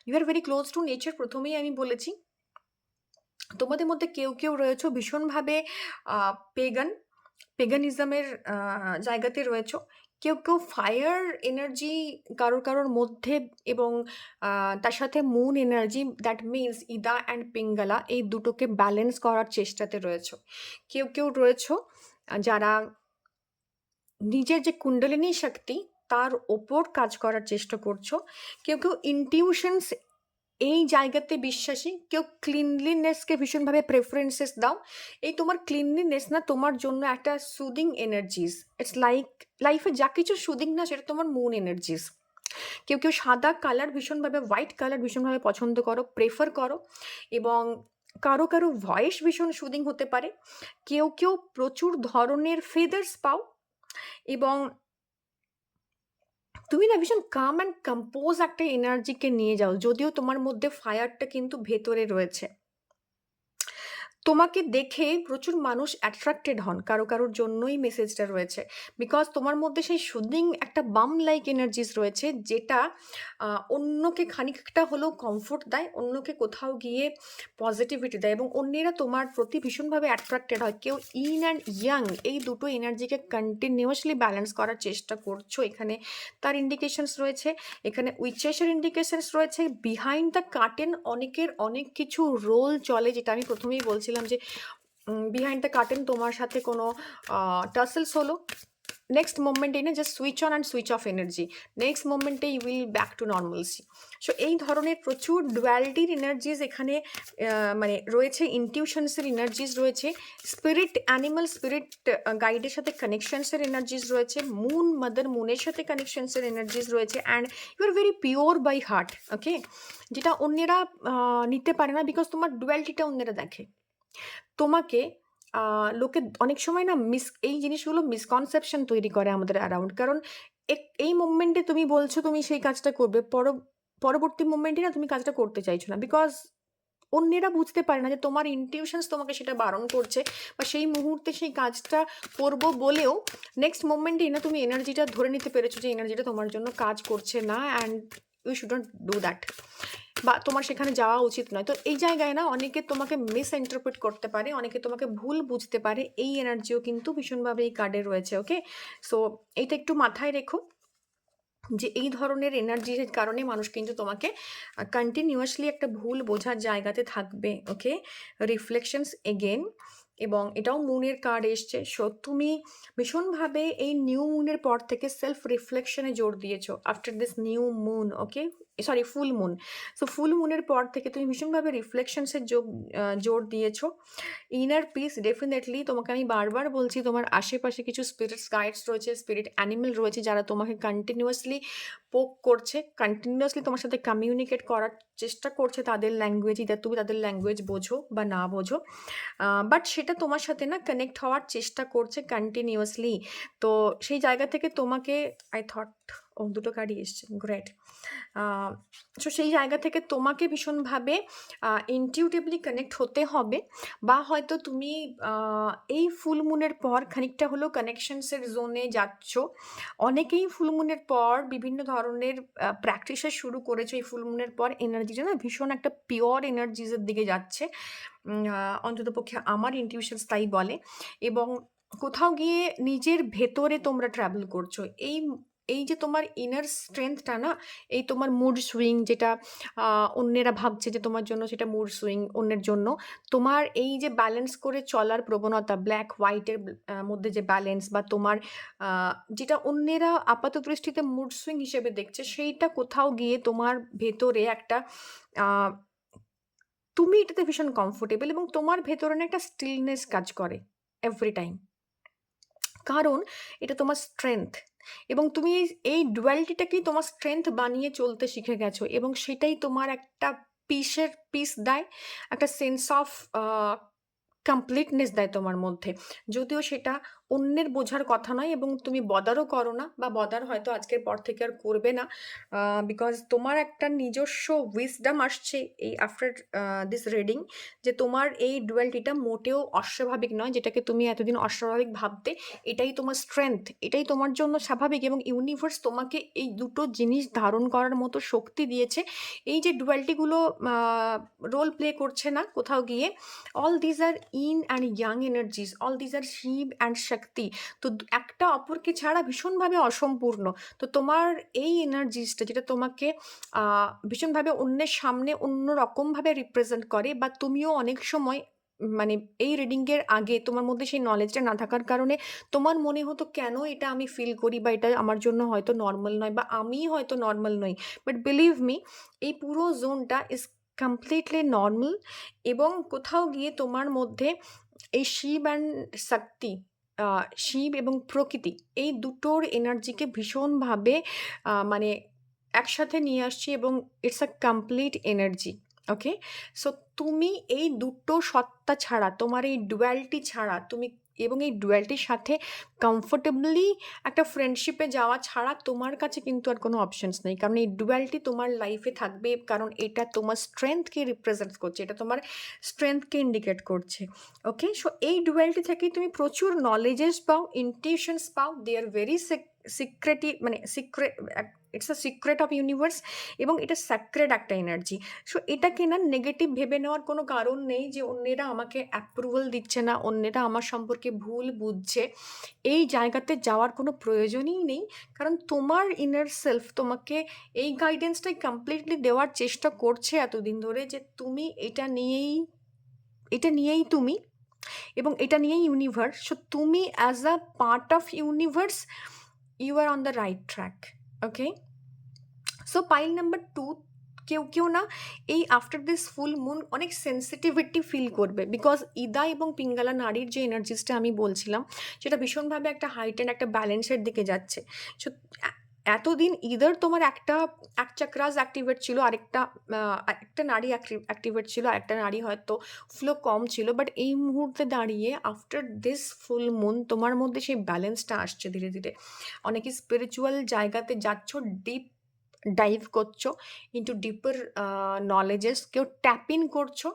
You are very close to nature, প্রথমেই আমি বলেছি। তোমাদের মধ্যে কেউ কেউ রয়েছে ভীষণভাবে পেগানিজমের জায়গাতে রয়েছে, কেউ কেউ ফায়ার এনার্জি কারোর মধ্যে, এবং তার সাথে মুন এনার্জি, দ্যাট মিনস ইদা অ্যান্ড পিঙ্গলা, এই দুটোকে ব্যালেন্স করার চেষ্টাতে রয়েছে। কেউ কেউ রয়েছে যারা নিজের যে কুণ্ডলিনী শক্তি, তার ওপর কাজ করার চেষ্টা করছো। কেউ কেউ ইনটিউশনস এই জায়গাতে বিশ্বাসী, কেউ ক্লিনলিনেসকে ভীষণভাবে প্রেফারেন্সেস দাও। এই তোমার ক্লিনলিনেস না তোমার জন্য একটা সুদিং এনার্জিস। ইটস লাইক লাইফে যা কিছু সুদিং না সেটা তোমার মুন এনার্জিস। কেউ কেউ সাদা কালার ভীষণভাবে, হোয়াইট কালার ভীষণভাবে পছন্দ করো, প্রেফার করো, এবং কারো কারো ভয়েস ভীষণ সুদিং হতে পারে। কেউ কেউ প্রচুর ধরনের ফেদার্স পাও, এবং তুমি না ভীষণ কাম অ্যান্ড কম্পোজ একটা এনার্জিকে নিয়ে যাও, যদিও তোমার মধ্যে ফায়ারটা কিন্তু ভেতরে রয়েছে। তোমাকে দেখে প্রচুর মানুষ অ্যাট্রাক্টেড হন, কারো কারোর জন্যই মেসেজটা রয়েছে, বিকজ তোমার মধ্যে সেই সুদিং একটা বাম লাইক এনার্জিস রয়েছে, যেটা অন্যকে খানিকটা হলেও কমফোর্ট দেয়, অন্যকে কোথাও গিয়ে পজিটিভিটি দেয়, এবং অন্যেরা তোমার প্রতি ভীষণভাবে অ্যাট্রাক্টেড হয়। কেউ ইন অ্যান্ড ইয়াং এই দুটো এনার্জিকে কন্টিনিউয়াসলি ব্যালেন্স করার চেষ্টা করছো, এখানে তার ইন্ডিকেশনস রয়েছে। এখানে উইচেসের ইন্ডিকেশনস রয়েছে। বিহাইন্ড দ্য কার্টেন অনেকের অনেক কিছু রোল চলে, যেটা আমি প্রথমেই বলছিলাম যে বিহাইন্ড দ্য কার্টেন তোমার সাথে কোনো টাসেলস হলো, নেক্সট মোমেন্টে না just switch on and switch off energy, next মোমেন্টে you will back to normalcy. So এই ধরনের প্রচুর ডুয়ালিটির এনার্জিস এখানে মানে রয়েছে, ইনটিউশনসের এনার্জিস রয়েছে, স্পিরিট অ্যানিমাল স্পিরিট গাইডের সাথে কানেকশনসের এনার্জিস রয়েছে, মুন মাদার মুনের সাথে কানেকশনসের এনার্জিস রয়েছে, and you are very pure by heart, okay, যেটা অন্যেরা নিতে পারে না, বিকজ তোমার ডুয়ালিটিটা অন্যেরা দেখে তোমাকে। লোকে অনেক সময় না এই জিনিসগুলো মিসকনসেপশন তৈরি করে আমাদের অ্যারাউন্ড, কারণ এই মোমেন্টে তুমি বলছো তুমি সেই কাজটা করবে, পরবর্তী মোমেন্টে না তুমি কাজটা করতে চাইছো না, বিকজ অন্যেরা বুঝতে পারে না যে তোমার ইনটিউশনস তোমাকে সেটা বারণ করছে, বা সেই মুহূর্তে সেই কাজটা করবো বলেও নেক্সট মোমেন্টেই না তুমি এনার্জিটা ধরে নিতে পেরেছো যে এনার্জিটা তোমার জন্য কাজ করছে না, and you shouldn't do that, বা তোমার সেখানে যাওয়া উচিত নয়। তো এই জায়গায় না অনেকে তোমাকে মিস ইন্টারপ্রিট করতে পারে, অনেকে তোমাকে ভুল বুঝতে পারে, এই এনার্জিও কিন্তু ভীষণভাবে এই কার্ডে রয়েছে, ওকে। সো এইটা একটু মাথায় রেখো যে এই ধরনের এনার্জির কারণে মানুষ কিন্তু তোমাকে কন্টিনিউয়াসলি একটা ভুল বোঝার জায়গাতে থাকবে, ওকে। রিফ্লেকশনস এগেন, এবং এটাও মুনের কার্ড এসছে। সো তুমি ভীষণভাবে এই নিউ মুনের পর থেকে সেলফ রিফ্লেকশনে জোর দিয়েছো after this new moon, okay, sorry full moon. So full মুনের পর থেকে তুমি ভীষণভাবে রিফ্লেকশনসের জোর দিয়েছো। ইনার পিস ডেফিনেটলি, তোমাকে আমি বারবার বলছি তোমার আশেপাশে কিছু স্পিরিটস গাইডস রয়েছে, স্পিরিট অ্যানিমেল রয়েছে, যারা তোমাকে কন্টিনিউয়াসলি পোক করছে, কন্টিনিউয়াসলি তোমার সাথে কমিউনিকেট করার চেষ্টা করছে তাদের ল্যাঙ্গুয়েজ, ইদার তুমি তাদের ল্যাঙ্গুয়েজ বোঝো বা না বোঝো, বাট সেটা তোমার সাথে না কানেক্ট হওয়ার চেষ্টা করছে কন্টিনিউয়াসলি। তো সেই জায়গা থেকে তোমাকে আই থট দুটো কার্ডই এসছে, গ্রেট। সো সেই জায়গা থেকে তোমাকে ভীষণভাবে ইনটিউটিভলি কানেক্ট হতে হবে, বা হয়তো তুমি এই ফুল মুনের পর খানিকটা হলেও কানেকশনসের জোনে যাচ্ছ। অনেকেই ফুল মুনের পর বিভিন্ন ধরনের প্র্যাকটিসে শুরু করেছো, এই ফুল মুনের পর এনার্জিটা না ভীষণ একটা পিওর এনার্জিসের দিকে যাচ্ছে, অন্ততপক্ষে আমার ইনটিউশনস তাই বলে। এবং কোথাও গিয়ে নিজের ভেতরে তোমরা ট্রাভেল করছো, এই যে তোমার ইনার স্ট্রেংথটা না, এই তোমার মুড সুইং যেটা অন্যেরা ভাবছে যে তোমার জন্য সেটা মুড সুইং, অন্যের জন্য তোমার এই যে ব্যালেন্স করে চলার প্রবণতা, ব্ল্যাক হোয়াইটের মধ্যে যে ব্যালেন্স, বা তোমার যেটা অন্যেরা আপাত দৃষ্টিতে মুড সুইং হিসেবে দেখছে, সেইটা কোথাও গিয়ে তোমার ভেতরে একটা তুমি এটাতে ভীষণ কমফোর্টেবল, এবং তোমার ভেতরে না একটা স্টিলনেস কাজ করে এভরি টাইম, কারণ এটা তোমার স্ট্রেংথ, এবং তুমি এই ডুয়ালিটিটাকেই তোমার স্ট্রেংথ বানিয়ে চলতে শিখে গেছো, এবং সেটাই তোমার একটা পিস দেয়, একটা সেন্স অফ কমপ্লিটনেস দেয় তোমার মধ্যে, যদিও সেটা অন্যের বোঝার কথা নয়, এবং তুমি বদারও করো না, বা বদার হয়তো আজকের পর থেকে আর করবে না, বিকজ তোমার একটা নিজস্ব উইজডম আসছে এই আফটার দিস রিডিং, যে তোমার এই ডুয়ালিটিটা মোটেও অস্বাভাবিক নয়, যেটাকে তুমি এতদিন অস্বাভাবিক ভাবতে, এটাই তোমার স্ট্রেংথ, এটাই তোমার জন্য স্বাভাবিক, এবং ইউনিভার্স তোমাকে এই দুটো জিনিস ধারণ করার মতো শক্তি দিয়েছে। এই যে ডুয়ালিটিগুলো রোল প্লে করছে না কোথাও গিয়ে, all these are yin and yang energies, all these are Shiva and Shakti, তো একটা অপরকে ছাড়া ভীষণভাবে অসম্পূর্ণ। তো তোমার এই এনার্জিসটা যেটা তোমাকে ভীষণভাবে অন্যের সামনে অন্য রকমভাবে রিপ্রেজেন্ট করে, বা তুমিও অনেক সময় মানে এই রিডিংয়ের আগে তোমার মধ্যে সেই নলেজটা না থাকার কারণে তোমার মনে হতো কেন এটা আমি ফিল করি বা এটা আমার জন্য হয়তো নর্মাল নয় বা আমিই হয়তো নর্মাল নই। বাট বিলিভ মি, এই পুরো জোনটা ইজ কমপ্লিটলি নর্মাল। এবং কোথাও গিয়ে তোমার মধ্যে এই শিব অ্যান্ড শক্তি, শিব এবং প্রকৃতি, এই দুটোর এনার্জিকে ভীষণভাবে মানে একসাথে নিয়ে আসছি এবং it's a complete energy. Okay, so তুমি এই দুটো সত্তা ছাড়া, তোমার এই ডুয়ালিটি ছাড়া তুমি, এবং এই ডুয়ালিটির সাথে কমফোর্টেবলি একটা ফ্রেন্ডশিপে যাওয়া ছাড়া তোমার কাছে কিন্তু আর কোনো অপশনস নেই। কারণ এই ডুয়ালিটি তোমার লাইফে থাকবে, কারণ এটা তোমার স্ট্রেংথকে রিপ্রেজেন্ট করছে, এটা তোমার স্ট্রেংথকে ইন্ডিকেট করছে। ওকে, সো এই ডুয়ালিটি থেকেই তুমি প্রচুর নলেজেস পাও, ইনটিউশনস পাও। দে আর ভেরি সিক্রেটি, মানে secret, it's a secret of universe, এবং এটা স্যাক্রেড একটা এনার্জি। সো এটাকে না নেগেটিভ ভেবে নেওয়ার কোনো কারণ নেই যে অন্যেরা আমাকে অ্যাপ্রুভাল দিচ্ছে না, অন্যেরা আমার সম্পর্কে ভুল বুঝছে। এই জায়গাতে যাওয়ার কোনো প্রয়োজনই নেই, কারণ তোমার ইনার সেলফ তোমাকে এই গাইডেন্সটাই কমপ্লিটলি দেওয়ার চেষ্টা করছে এতদিন ধরে, যে তুমি এটা নিয়েই তুমি, এবং এটা নিয়েই ইউনিভার্স। সো তুমি as a part of universe, you are on the right track. Okay, so pile number 2, কেউ কেউ না এই আফটার দিস ফুল মুন অনেক সেন্সিটিভিটি ফিল করবে, বিকজ ইদা এবং পিঙ্গালা নারীর যে এনার্জিসটা আমি বলছিলাম, সেটা ভীষণভাবে একটা হাইট অ্যান্ড একটা ব্যালেন্সের দিকে যাচ্ছে। সো এতদিন ইদার তোমার এক চাক্রাস অ্যাক্টিভেট ছিল, একটা নারী অ্যাক্টিভেট ছিল, আরেকটা নারী হয়তো ফ্লো কম ছিল। বাট এই মুহূর্তে দাঁড়িয়ে আফটার দিস ফুল মুন তোমার মধ্যে সেই ব্যালেন্সটা আসছে ধীরে ধীরে। অনেকে স্পিরিচুয়াল জায়গাতে যাচ্ছ, ডিপ ডাইভ করছো ইন্টু ডিপার নলেজেস, কেউ ট্যাপ ইন করছো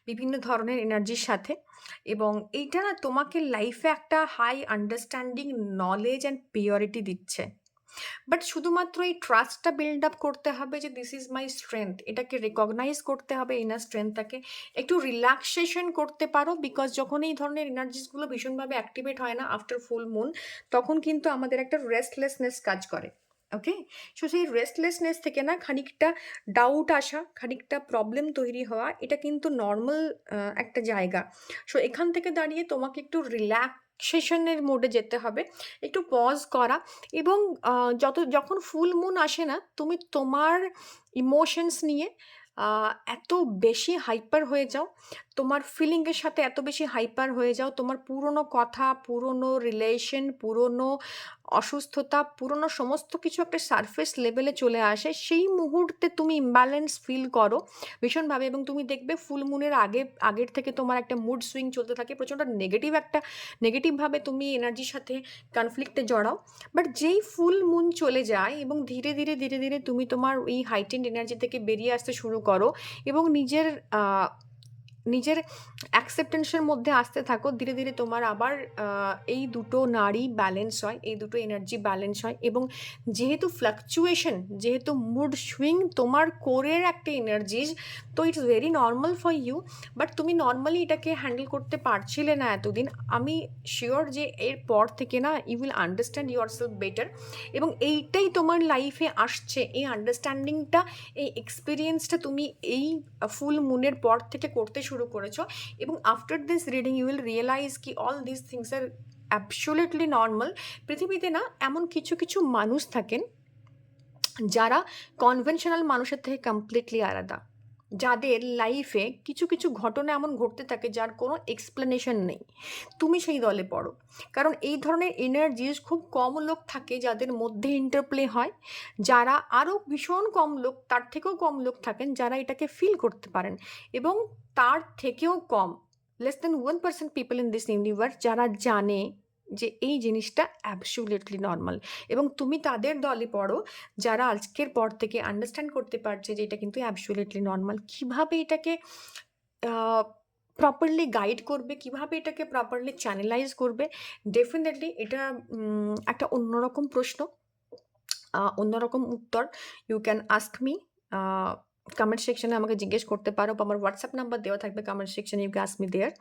বিভিন্ন ধরনের এনার্জির সাথে। এবং এইটা না তোমাকে লাইফে একটা high understanding, knowledge and purity দিচ্ছে। বাট শুধুমাত্র এই ট্রাস্টটা বিল্ড আপ করতে হবে যে দিস ইজ মাই স্ট্রেংথ, এটাকে রেকগনাইজ করতে হবে, ইনার স্ট্রেংথটাকে একটু রিল্যাক্সেশন করতে পারো। বিকজ যখন এই ধরনের এনার্জিসগুলো ভীষণভাবে অ্যাক্টিভেট হয় না আফটার ফুল মুন, তখন কিন্তু আমাদের একটা রেস্টলেসনেস কাজ করে। ওকে, সো সেই রেস্টলেসনেস থেকে না খানিকটা ডাউট আসা, খানিকটা প্রবলেম তৈরি হওয়া, এটা কিন্তু নর্মাল একটা জায়গা। সো এখান থেকে দাঁড়িয়ে তোমাকে একটু রিল্যাক্সেশনের মোডে যেতে হবে, একটু পজ করা। এবং যখন ফুল মুন আসে না, তুমি তোমার ইমোশনস নিয়ে এত বেশি হাইপার হয়ে যাও, তোমার ফিলিংয়ের সাথে এত বেশি হাইপার হয়ে যাও, তোমার পুরনো কথা, পুরনো রিলেশন, পুরনো অসুস্থতা, পুরনো সমস্ত কিছু একটা সারফেস লেভেলে চলে আসে। সেই মুহূর্তে তুমি ইমব্যালেন্স ফিল করো ভীষণভাবে, এবং তুমি দেখবে ফুল মুনের আগের থেকে তোমার একটা মুড সুইং চলতে থাকে, প্রচণ্ড নেগেটিভভাবে তুমি এনার্জির সাথে কনফ্লিক্টে জড়াও। বাট যেই ফুল মুন চলে যায় এবং ধীরে ধীরে ধীরে ধীরে তুমি তোমার এই হাইটেন্ড এনার্জি থেকে বেরিয়ে আসতে শুরু করো, এবং নিজের অ্যাকসেপ্টেন্সের মধ্যে আসতে থাকো, ধীরে ধীরে তোমার আবার এই দুটো নারী ব্যালেন্স হয়, এই দুটো এনার্জি ব্যালেন্স হয়। এবং যেহেতু ফ্লাকচুয়েশন, যেহেতু মুড সুইং তোমার কোরের একটা এনার্জিজ, তো it's very normal for you. But তুমি নর্মালি এটাকে হ্যান্ডেল করতে পারছিলে না এতদিন। আমি শিওর যে এর পর থেকে না you will understand yourself better, এবং এইটাই তোমার লাইফে আসছে, এই আন্ডারস্ট্যান্ডিংটা, এই এক্সপিরিয়েন্সটা তুমি এই ফুল মুনের পর থেকে করতে শুরু করেছো। এবং after this reading you will realise কি all this things are absolutely normal. পৃথিবীতে না এমন কিছু কিছু মানুষ থাকেন যারা কনভেনশনাল মানুষের থেকে কমপ্লিটলি আলাদা, যাদের লাইফে কিছু কিছু ঘটনা এমন ঘটতে থাকে যার কোনো এক্সপ্লেনেশন নেই। তুমি সেই দলে পড়ো, কারণ এই ধরনের এনার্জিস খুব কম লোক থাকে যাদের মধ্যে ইন্টারপ্লে হয়। যারা আরও ভীষণ কম লোক, তার থেকেও কম লোক থাকেন যারা এটাকে ফিল করতে পারেন, এবং তার থেকেও কম, less than 1% people in this universe যারা জানে যে এই জিনিসটা অ্যাবসোলিউটলি নর্মাল। এবং তুমি তাদের দলে পড়ো যারা আজকের পর থেকে আন্ডারস্ট্যান্ড করতে পারছে যে এটা কিন্তু অ্যাবসোলিউটলি নর্মাল। কিভাবে এটাকে প্রপারলি গাইড করবে, কিভাবে এটাকে প্রপারলি চ্যানেলাইজ করবে, ডেফিনেটলি এটা একটা অন্যরকম প্রশ্ন, অন্যরকম উত্তর। You can ask me comment সেকশনে আমাকে জিজ্ঞেস করতে পারো, বা আমার হোয়াটসঅ্যাপ নাম্বার দেওয়া থাকবে কমেন্ট সেকশনে, you can ask me there.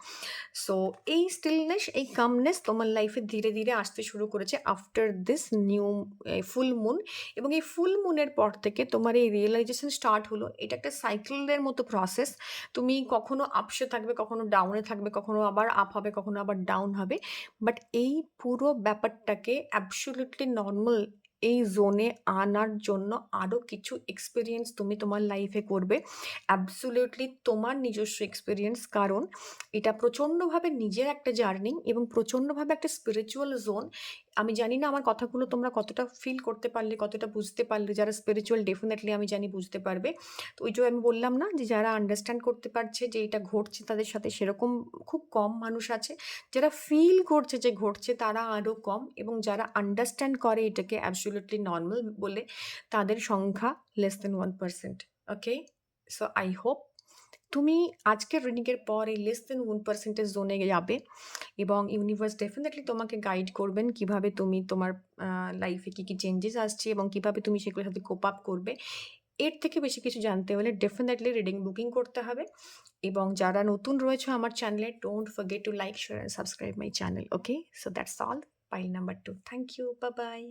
So এই স্টিলনেস, এই কামনেস তোমার লাইফে ধীরে ধীরে আসতে শুরু করেছে after this new full moon. এবং এই ফুল মুনের পর থেকে তোমার এই রিয়েলাইজেশন স্টার্ট হলো। এটা একটা সাইকেলের মতো প্রসেস। তুমি কখনো আপসে থাকবে, কখনো ডাউনে থাকবে, কখনো আবার আপ হবে, কখনো আবার ডাউন হবে। বাট এই পুরো ব্যাপারটাকে অ্যাবসলিউটলি নর্মাল এই জোনে আনার জন্য আরও কিছু এক্সপিরিয়েন্স তুমি তোমার লাইফে করবে। অ্যাবসোলিউটলি তোমার নিজস্ব এক্সপিরিয়েন্স, কারণ এটা প্রচণ্ডভাবে নিজের একটা জার্নি এবং প্রচণ্ডভাবে একটা স্পিরিচুয়াল জোন। আমি জানি না আমার কথাগুলো তোমরা কতটা ফিল করতে পারলে, কতটা বুঝতে পারলে। যারা স্পিরিচুয়াল ডেফিনেটলি আমি জানি বুঝতে পারবে। তো ওই যে আমি বললাম না, যে যারা আন্ডারস্ট্যান্ড করতে পারছে যে এটা ঘটছে তাদের সাথে, সেরকম খুব কম মানুষ আছে। যারা ফিল করছে যে ঘটছে তারা আরও কম, এবং যারা আন্ডারস্ট্যান্ড করে এটাকে অ্যাবসোলিউটলি নর্মাল বলে, তাদের সংখ্যা less than 1%। Okay, so I hope তুমি আজকের রিডিংয়ের পর এই লেস দেন 1% জোনে যাবে, এবং ইউনিভার্স ডেফিনেটলি তোমাকে গাইড করবেন কিভাবে তুমি তোমার লাইফে কী কী চেঞ্জেস আসছে এবং কিভাবে তুমি সেগুলোর সাথে কোপ আপ করবে। এর থেকে বেশি কিছু জানতে হলে ডেফিনেটলি রিডিং বুকিং করতে হবে। এবং যারা নতুন রয়েছে আমার চ্যানেলে, don't forget to like, share and subscribe my channel. Okay, so that's all. Pile number 2। Thank you, bye by.